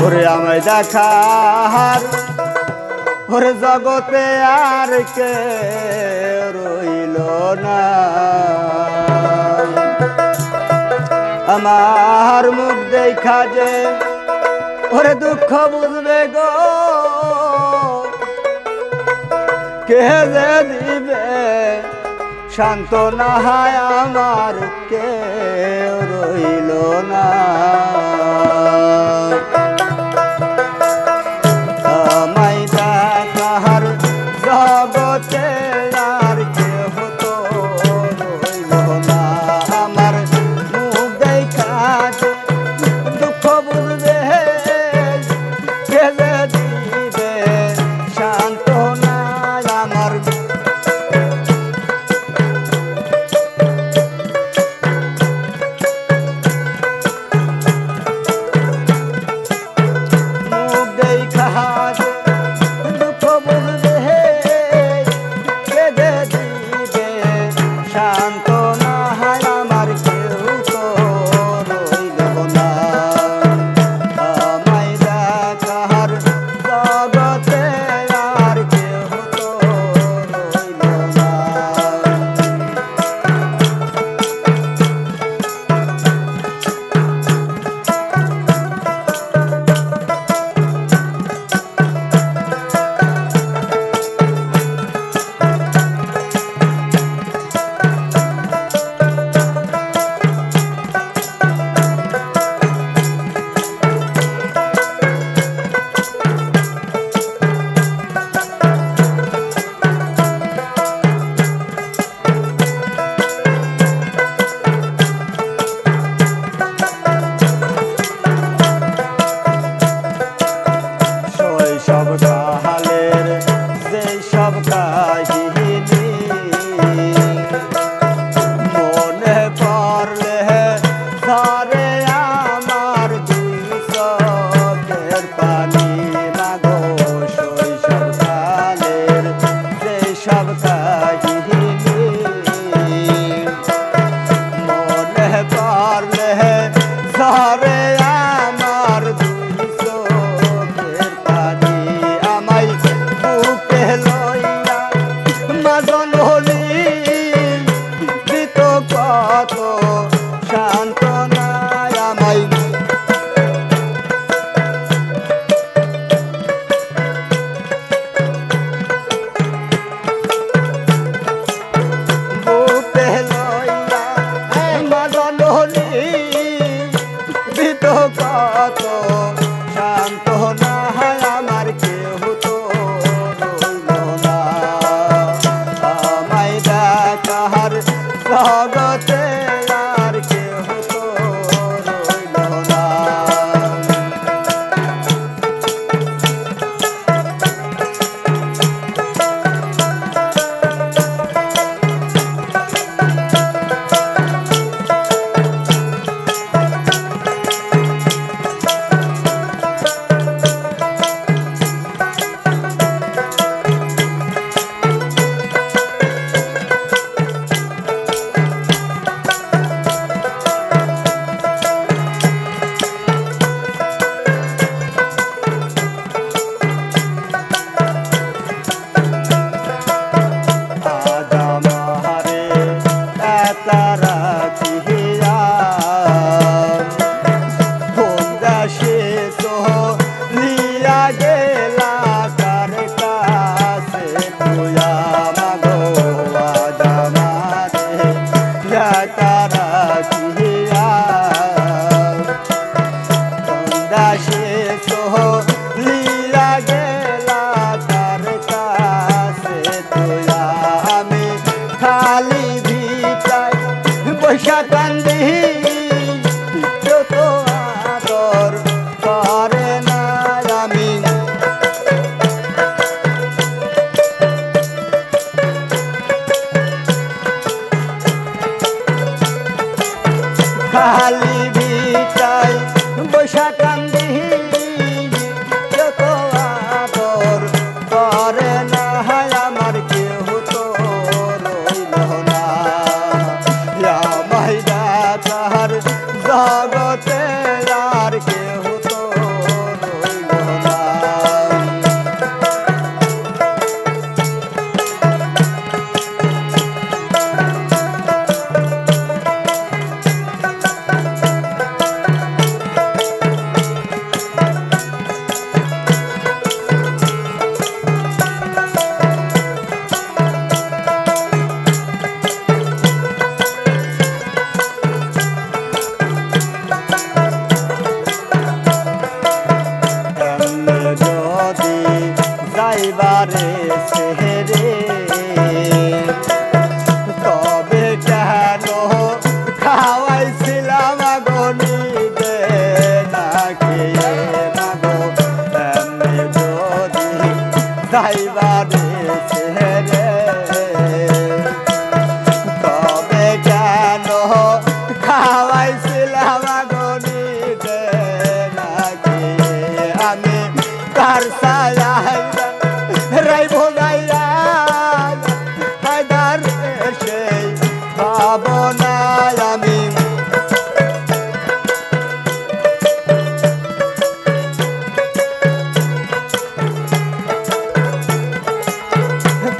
ওরে আমায় দেখার ওরে জগতে আর কে রইল না, আমার মুখ দেখা যে ওরে দুঃখ বুঝবে গো, কে যে দিবে সান্ত্বনা, আমার কে রইল না। আমায় দেখার জগতে আর কেহ তো রইল না, আমার মুখ দেখা যে দুঃখ বুঝবে, কে যে দিবে সান্ত্বনা, আমার সব কালের যে সব কাহিনী মনে পড়লে ধরে আমার দুই চোখের পানি, মাগো শৈশব কালের যে সব কাহিনী মনে পড়লে ধরে আমার দুই চোখের পানি, আমায় বুকে লইয়া মা জননী দিত কত সান্ত্বনা, আমায় বুকে লইয়া মা জননী দিত কত সান্ত্বনা, আমার কেহ তো রইল না, আমায় দেখার জগতে আর কেহ তো রইল না। পয়সা কান্দি যত আদর করে না, আমি খালি ভিটাই পয়সা কান্দি যত আদর করে না, আমার কেহ তো রইল না, আমায় দেখার জগতে আর কেহ তো রে তবে কেন খাওয়াইছিলাম গণিতে না খেয়ে মাগো এমনি যদি যাইবারে রে তবে কেন খাওয়াইছিলাম গণিতে না খেয়ে আমি তার সায়ায় রাইব গাইয়া হায়দার সেই ভাবনায় আমি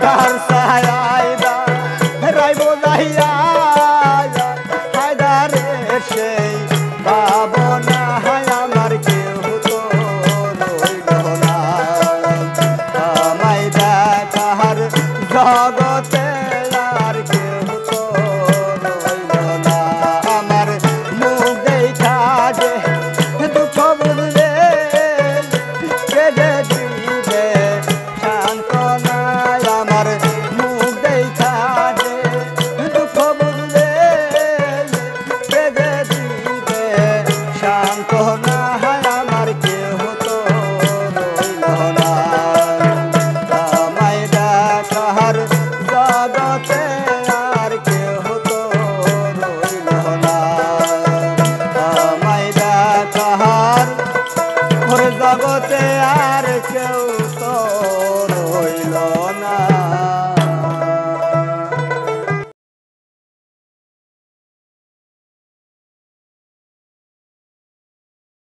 তার সায়ায় রাইব গাইয়া হায়দার সেই ভাবনা আমার কেউ তো রইল না আমায় দেখার জগতে আর কেউ তো রইল না আমার মুখ দেখা যে দুঃখ বুঝলে কেঁদে দিবে সান্ত্বনায় আমার মুখ দেখা যে দুঃখ বুঝলে কেঁদে দিবে সান্ত্বনা আমার কেউ তো রইল না আমায় দেখার জগতে আর কেউ তো রইল না আমায় দেখা